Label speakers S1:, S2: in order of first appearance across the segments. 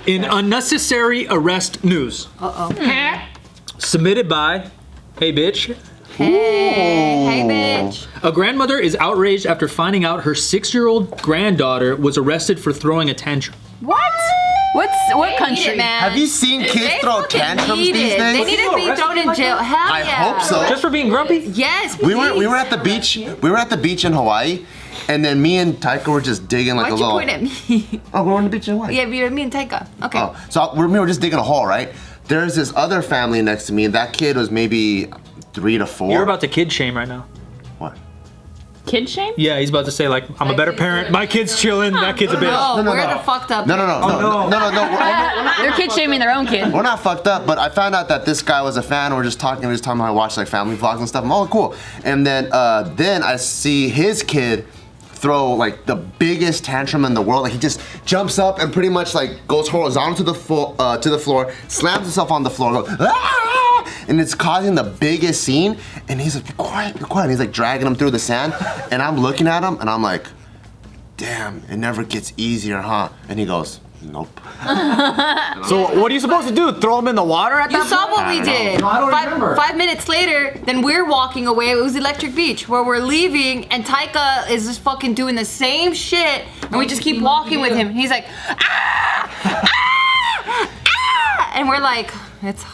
S1: In unnecessary arrest news. Submitted by, hey bitch.
S2: Hey bitch.
S1: A grandmother is outraged after finding out her 6-year-old granddaughter was arrested for throwing a tantrum.
S3: What country?
S4: Have you seen kids throw tantrums these days?
S2: They need to be thrown in jail. Hell
S4: I
S2: yeah.
S4: hope so.
S1: Just for being grumpy?
S2: Yes,
S4: We were at the beach. We were at the beach in Hawaii, and then me and Taika were just digging like
S2: Why'd
S4: a
S2: you
S4: little.
S2: point at me?
S4: Oh, we're on the beach in Hawaii.
S2: Yeah, me and Taika. Okay.
S4: Oh, so we were just digging a hole, right? There's this other family next to me, and that kid was maybe 3 to 4.
S1: You're about to kid shame right now.
S4: What?
S3: Kid shame?
S1: Yeah, he's about to say like, I'm a better parent. My kid's chilling. That kid's a bitch.
S2: No,
S4: no,
S2: we're
S4: no.
S2: the fucked up.
S4: No.
S3: They're kid shaming their own kid.
S4: We're not fucked up, but I found out that this guy was a fan. We're just talking. We was talking about how I watch like family vlogs and stuff. I'm all cool. And then I see his kid throw like the biggest tantrum in the world. Like he just jumps up and pretty much like goes horizontal to the floor, slams himself on the floor, goes ah! And it's causing the biggest scene. And he's like, be quiet. And he's like dragging him through the sand. And I'm looking at him and I'm like, damn, it never gets easier, huh? And he goes, nope.
S5: So what are you supposed to do? Throw him in the water at
S2: You
S5: that
S2: saw
S5: point?
S2: what we did.
S1: No, I don't remember.
S2: 5 minutes later, then we're walking away. It was Electric Beach where we're leaving, and Taika is just fucking doing the same shit, and we just keep walking with him. He's like, and we're like, it's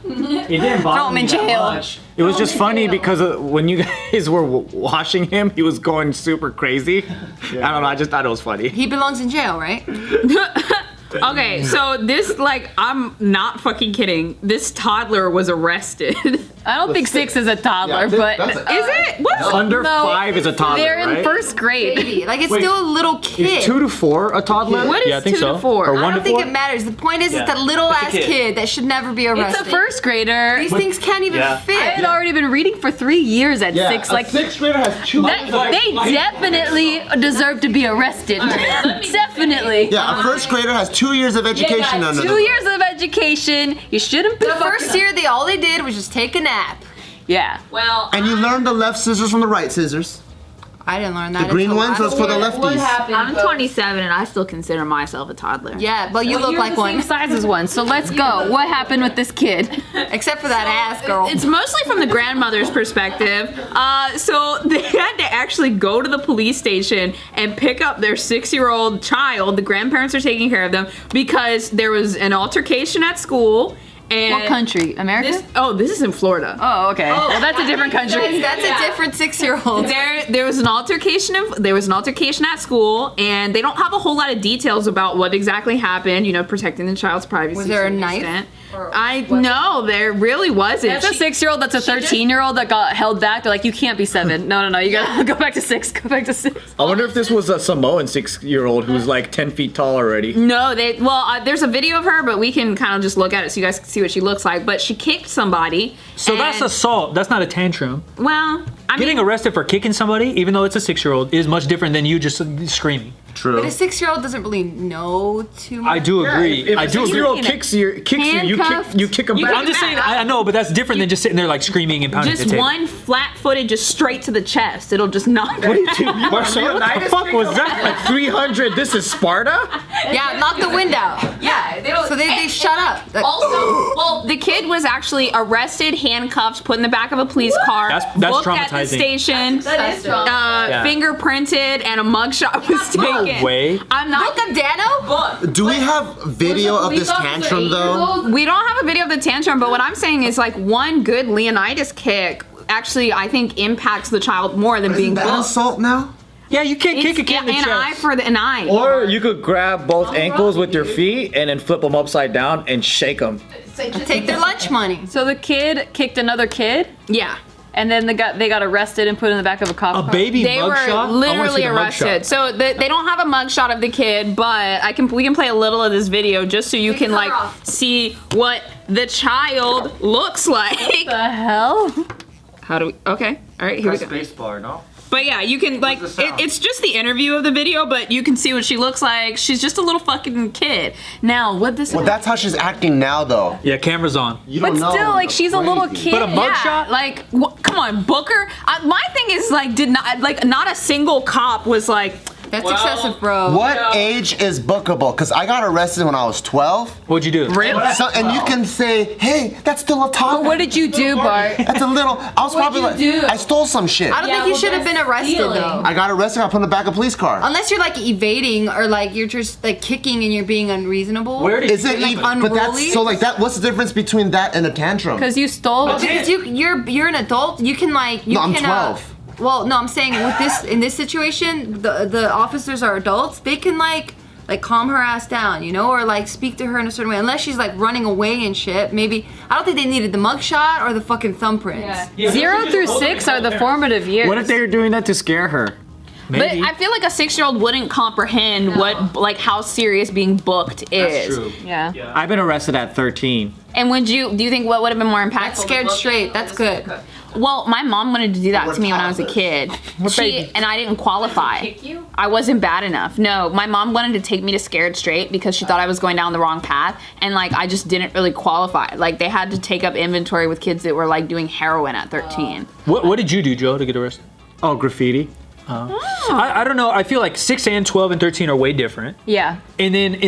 S1: It didn't
S2: throw him in jail.
S5: It was just funny because when you guys were washing him, he was going super crazy. I don't know, I just thought it was funny.
S2: He belongs in jail, right?
S6: Okay, so this, like, I'm not fucking kidding. This toddler was arrested.
S3: I don't think 6 is a toddler, but
S6: Is it? What?
S5: Under 5 is a toddler,
S3: they're in
S5: right?
S3: first grade.
S2: Baby. Like, it's still a little kid.
S5: Is 2 to 4 a toddler?
S6: What is
S1: Yeah, I think
S6: 2
S1: so.
S6: to 4?
S1: Or
S2: I
S1: 1
S2: don't
S1: to
S2: think
S1: 4.
S2: it matters. The point is, it's that little ass kid that should never be
S3: It's
S2: arrested.
S3: a first grader.
S2: These things can't even
S3: I
S2: fit.
S3: had already been reading for 3 years at 6. Like,
S4: 6th grader has 2.
S3: they definitely deserve to be arrested. Definitely.
S4: Yeah, a first grader has 2 years of education under
S3: 2
S4: them.
S3: years of education. You shouldn't be
S2: The first year, all they did was just take a nap.
S3: Yeah.
S6: Well,
S4: And you learn the left scissors from the right scissors.
S2: I didn't learn that.
S4: The green
S2: until
S4: ones was for the lefties.
S6: I'm 27 and I still consider myself a toddler.
S2: Yeah, but you look like one.
S3: Same size as one. So let's go. What happened with this kid?
S2: Except for that ass girl.
S6: It's mostly from the grandmother's perspective. So they had to actually go to the police station and pick up their 6-year-old child. The grandparents are taking care of them because there was an altercation at school. And
S3: What country? America?
S6: this is in Florida.
S3: Oh, okay. Well, that's a different country.
S2: That's a different 6-year-old.
S6: There was an altercation at school, and they don't have a whole lot of details about what exactly happened. You know, protecting the child's privacy.
S2: Was there
S6: to
S2: a
S6: an
S2: knife?
S6: extent. No, there really wasn't.
S3: That's a 6-year-old. That's a 13-year-old that got held back. They're like, you can't be 7. No. You gotta go back to 6. Go back to 6.
S5: I wonder if this was a Samoan 6-year-old who's like 10 feet tall already.
S6: No, there's a video of her, but we can kind of just look at it so you guys can see what she looks like. But she kicked somebody.
S1: So that's assault. That's not a tantrum.
S6: Well, I
S1: Getting
S6: mean,
S1: arrested for kicking somebody, even though it's a 6-year-old, is much different than you just screaming.
S4: True.
S2: But a 6-year-old doesn't really know too much.
S1: I do agree.
S5: If
S1: I
S5: a
S1: do agree.
S5: 6-year-old kicks you,
S3: Handcuffed.
S5: you kick him back.
S1: I'm just saying, I know, but that's different than just sitting there like screaming and pounding the
S6: just
S1: table.
S6: one flat-footed, just straight to the chest. It'll just knock.
S5: What the fuck was that? Like 300, this is Sparta?
S2: Yeah, knock the wind out.
S6: Yeah,
S2: So they shut up. Like,
S6: Also, well, the kid was actually arrested, handcuffed, put in the back of a police car.
S1: That's
S6: booked at the
S1: traumatizing.
S6: station. Fingerprinted, and a mugshot was taken.
S1: No way.
S6: I'm not.
S2: Look, Dano.
S4: Do we have video of this tantrum though?
S6: We don't have a video of the tantrum, but what I'm saying is like one good Leonidas kick actually I think impacts the child more than being
S4: Isn't that
S6: booked.
S4: assault now?
S1: Yeah, you can't kick a kid in the
S6: an eye
S1: chest.
S6: for an eye.
S5: Or you could grab both ankles with your feet and then flip them upside down and shake them.
S2: Take their lunch money.
S3: So the kid kicked another kid,
S6: Yeah.
S3: and then they got arrested and put in the back of a cop
S1: A
S3: car.
S1: baby
S6: They
S1: mugshot?
S6: were
S1: I wanna
S6: literally
S1: see the
S6: arrested.
S1: mugshot.
S6: So they don't have a mugshot of the kid, but we can play a little of this video just so you can like see what the child looks like.
S3: What the hell?
S6: How do we? Okay, all right, here we go.
S5: Spacebar, no?
S6: But yeah, you can like it's just the interview of the video, but you can see what she looks like. She's just a little fucking kid. Now, what this?
S4: Well, that's how she's acting now though.
S1: Yeah, camera's on.
S4: You
S3: But
S4: don't know.
S3: still, like,
S4: That's
S3: she's a little
S4: crazy.
S3: kid.
S1: But a mugshot?
S6: Like, come on, Booker. My thing is like, not a single cop was like,
S2: That's excessive, bro.
S4: What age is bookable? Because I got arrested when I was 12.
S1: What'd you do?
S4: So, and you can say, hey, that's still a toddler.
S3: What did you do, Bart?
S4: That's a little. I was probably like, I stole some shit.
S2: I don't think you should have been arrested though.
S4: I got arrested. I put in the back of a police car.
S2: Unless you're like evading or like you're just like kicking and you're being unreasonable.
S1: Where did
S4: Is it
S2: like
S4: even? But
S2: unruly?
S4: that's so like that. What's the difference between that and a tantrum?
S3: Because you stole.
S2: Because you're an adult. You can like you
S4: No, I'm
S2: can.
S4: 12.
S2: Well, no, I'm saying with this in this situation, the officers are adults. They can like calm her ass down, you know, or like speak to her in a certain way. Unless she's like running away and shit. Maybe I don't think they needed the mugshot or the fucking thumbprints.
S3: Yeah. 0 through 6 are the formative years.
S5: What if they were doing that to scare her?
S1: Maybe.
S6: But I feel like a 6-year-old wouldn't comprehend what, like, how serious being booked is.
S1: That's true.
S3: Yeah.
S5: I've been arrested at 13.
S6: And do you think what would have been more impactful?
S2: That's scared straight. That's good.
S6: Well, my mom wanted to do that to me when I was a kid. And I didn't qualify. I wasn't bad enough. No, my mom wanted to take me to Scared Straight because she thought I was going down the wrong path, and like I just didn't really qualify. Like they had to take up inventory with kids that were like doing heroin at 13.
S1: What did you do, Joe, to get arrested?
S5: Oh, graffiti.
S1: I don't know. I feel like 6 and 12 and 13 are way different.
S3: Yeah.
S1: And then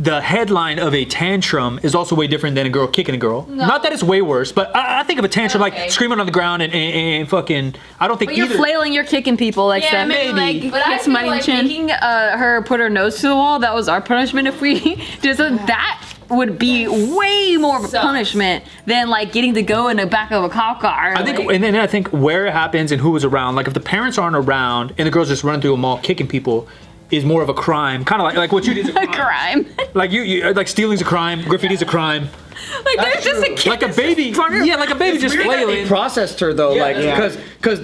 S1: the headline of a tantrum is also way different than a girl kicking a girl.
S3: No.
S1: Not that it's way worse, but I think of a tantrum like screaming on the ground and fucking. I don't think
S3: But you're
S1: either.
S3: flailing, you're kicking people like
S6: Yeah,
S3: that.
S6: maybe like
S3: But I
S6: hit
S3: feel
S6: somebody in the
S3: like
S6: chin.
S3: making her put her nose to the wall, that was our punishment if we did so. That would be way more of a punishment than like getting to go in the back of a cop car.
S1: I think, and then I think where it happens and who was around. Like if the parents aren't around and the girl's just running through a mall kicking people, is more of a crime. Kind of like what you did.
S3: a crime.
S1: Like you like stealing's a crime, graffiti's a crime.
S6: Like there's just a kid.
S1: Like a baby. Yeah, like a baby just
S5: They
S1: flailing.
S5: processed her though, like because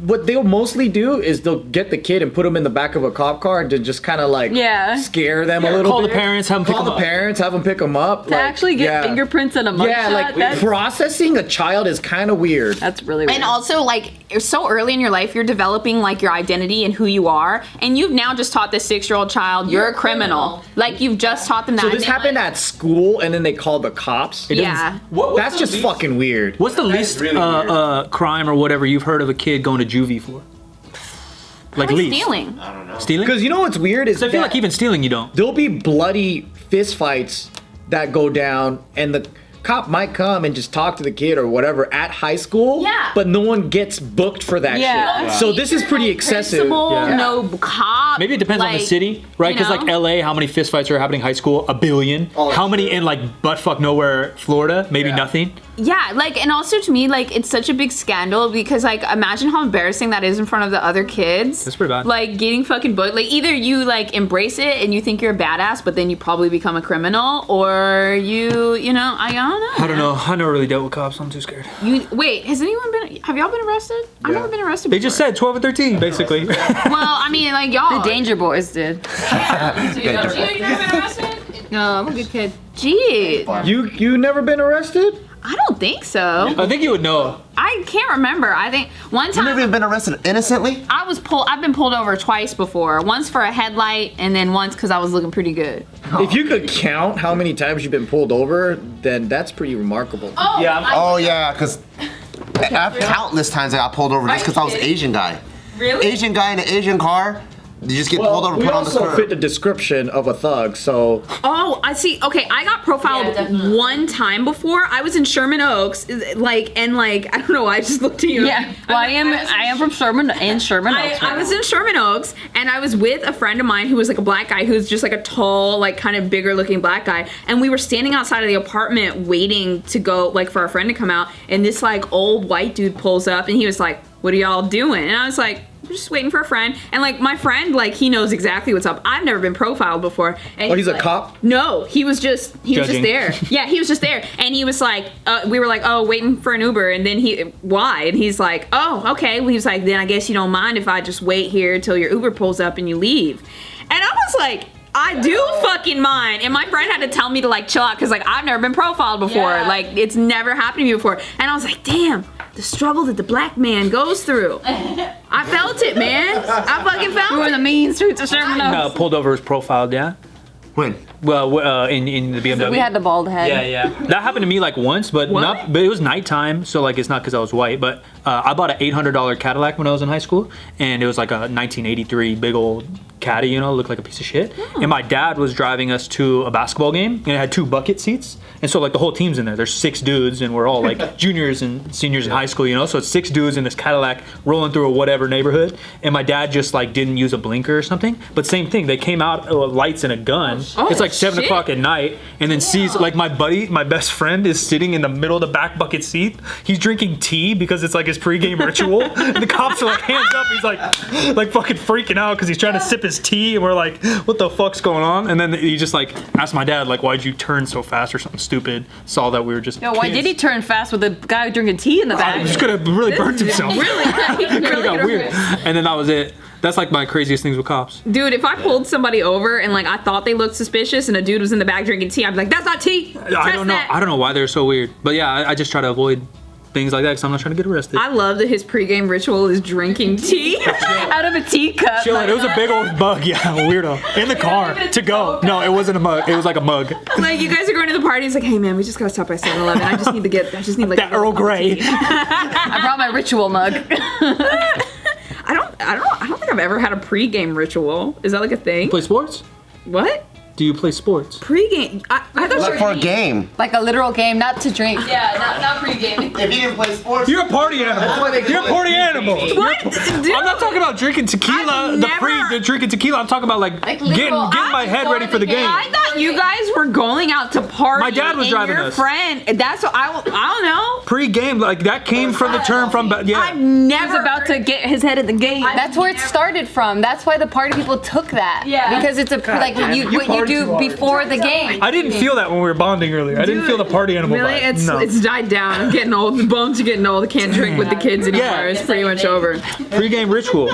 S5: what they'll mostly do is they'll get the kid and put him in the back of a cop car to just kind of like scare them a little
S1: Call
S5: bit.
S1: the parents, have them pick
S5: Call
S1: them
S5: the
S1: up.
S5: parents, have them pick them up.
S3: To actually get fingerprints and a mugshot.
S5: Yeah, like
S3: that's
S5: processing a child is kind of weird.
S3: that's really weird.
S6: And also, like, so early in your life, you're developing, like, your identity and who you are. And you've now just taught this 6-year-old child, you're a criminal. Like, you've just taught them that.
S5: So this
S6: And then,
S5: happened
S6: like,
S5: at school, and then they called the cops.
S6: Yeah.
S5: That's just fucking weird.
S1: What's the least crime or whatever you've heard of a kid going to juvie for? Like
S6: Probably
S1: least.
S6: stealing.
S1: Stealing?
S5: Because you know what's weird is
S1: So I feel
S5: that
S1: like even stealing you don't.
S5: there'll be bloody fist fights that go down, and the cop might come and just talk to the kid or whatever at high school.
S6: Yeah.
S5: But no one gets booked for that
S3: Yeah.
S5: shit. So this is pretty excessive.
S6: Principal,
S1: Yeah.
S6: no cop.
S1: Maybe it depends on the
S6: like,
S1: city, right?
S6: you
S1: Because like
S6: know?
S1: LA, how many fistfights are happening in high school? 1 billion. How many in like buttfuck nowhere, Florida? Maybe nothing.
S6: Yeah, like, and also to me, like, it's such a big scandal because, like, imagine how embarrassing that is in front of the other kids.
S1: That's pretty bad.
S6: Like, getting fucking booked. Like, either you, like, embrace it and you think you're a badass, but then you probably become a criminal, or you know, I don't know.
S1: I don't know. I never really dealt with cops. I'm too scared.
S6: Wait, have y'all been arrested? I've never been arrested
S1: They
S6: before.
S1: just said 12 and 13, basically.
S6: Well, I mean, like, y'all.
S3: the Danger Boys did.
S6: You never been arrested?
S2: No, I'm a good kid.
S6: Gee,
S5: You never been arrested?
S6: I don't think so.
S1: I think you would know.
S6: I can't remember. I think one
S4: You've never
S6: time
S4: even been arrested innocently?
S6: I've been pulled over twice before. Once for a headlight, and then once because I was looking pretty good.
S5: If you could count how many times you've been pulled over, then that's pretty remarkable.
S4: Oh yeah, because countless times I got pulled over just because I was an Asian guy.
S6: Really?
S4: Asian guy in an Asian car. You just get pulled over,
S5: we
S4: put on the
S5: also
S4: curb.
S5: fit the description of a thug, so
S6: Oh, I see. Okay, I got profiled one time before. I was in Sherman Oaks, I don't know why I just looked at you.
S3: Yeah. Well, I am from Sherman Oaks.
S6: I was in Sherman Oaks, and I was with a friend of mine who was like a black guy, who's just like a tall, like kind of bigger looking black guy, and we were standing outside of the apartment waiting to go, like for our friend to come out, and this like old white dude pulls up, and he was like, "What are y'all doing?" And I was like, "We're just waiting for a friend." And like my friend, like he knows exactly what's up. I've never been profiled before. And
S5: Oh, he's a
S6: like,
S5: cop?
S6: No, he was just
S1: Judging.
S6: there. Yeah, he was just there, and he was like, we were like, "Oh, waiting for an Uber," and then why? And he's like, "Oh, okay." Well, he was like, "Then I guess you don't mind if I just wait here till your Uber pulls up and you leave." And I was like, I do fucking mind. And my friend had to tell me to like chill out because like I've never been profiled before.
S3: Yeah.
S6: Like it's never happened to me before. And I was like, damn, the struggle that the black man goes through. I felt it, man. I fucking felt
S3: We were in
S6: it.
S3: the mean streets of Sherman Oaks.
S1: Pulled over his profile, yeah?
S4: When?
S1: Well, in the BMW.
S3: We had the bald head.
S1: Yeah. That happened to me like once, but but it was nighttime, so like it's not because I was white. But I bought an $800 Cadillac when I was in high school, and it was like a 1983 big old caddy, you know, looked like a piece of shit. And my dad was driving us to a basketball game, and it had 2 bucket seats. And so like the whole team's in there. There's 6 dudes, and we're all like juniors and seniors in high school, you know. So it's 6 dudes in this Cadillac rolling through a whatever neighborhood. And my dad just like didn't use a blinker or something. But same thing, they came out lights and a gun. It's like 7 o'clock at night, and then sees like my buddy, my best friend, is sitting in the middle of the back bucket seat. He's drinking tea because it's like his pregame ritual. And the cops are like hands up. He's like fucking freaking out because he's trying to sip his tea, and we're like, what the fuck's going on? And then he just like asked my dad like, why'd you turn so fast or something stupid? Saw that we were just
S3: why did he turn fast with the guy drinking tea in the back?
S1: He just could have really burnt himself. It could have got weird. And then that was it. That's like my craziest things with cops.
S6: Dude, if I pulled somebody over and like I thought they looked suspicious and a dude was in the back drinking tea, I'd be like, that's not tea.
S1: I don't know why they're so weird. But yeah, I just try to avoid things like that because I'm not trying to get arrested.
S6: I love that his pregame ritual is drinking tea
S3: out of a teacup.
S1: It was a big old mug, yeah, weirdo. In the car to go. No, it wasn't a mug. It was like a mug.
S6: Like you guys are going to the party. It's like, hey man, we just gotta stop by 7-Eleven. I just need like
S1: that Earl Grey.
S3: I brought my ritual mug.
S6: I don't think I've ever had a pregame ritual. Is that like a thing?
S1: Play sports?
S6: What?
S1: Do you play sports?
S6: Pregame? I thought
S4: Like for a game.
S2: Like a literal game, not to drink.
S3: Yeah, not pregame.
S4: If you didn't play sports,
S1: You're a party animal. You're a party animal.
S6: What? Dude,
S1: I'm not talking about drinking tequila. The drinking tequila. I'm talking about like getting my head ready for the game.
S6: I thought you guys were going out to party.
S1: My dad was driving
S6: your
S1: us.
S6: Friend. That's what I don't know.
S1: Pre-game, like that came from the term from
S6: I've
S1: yeah.
S6: never
S3: He's about to get his head in the game.
S2: That's where it started from. That's why the party people took that.
S3: Yeah.
S2: Because it's like what you do before the game.
S1: I didn't feel that when we were bonding earlier. I didn't feel the party animal
S6: Really,
S1: vibe.
S6: it's died down. I'm getting old. The bones are getting old. I can't drink with the kids anymore.
S1: Yeah.
S6: It's pretty much over.
S1: Pre-game ritual.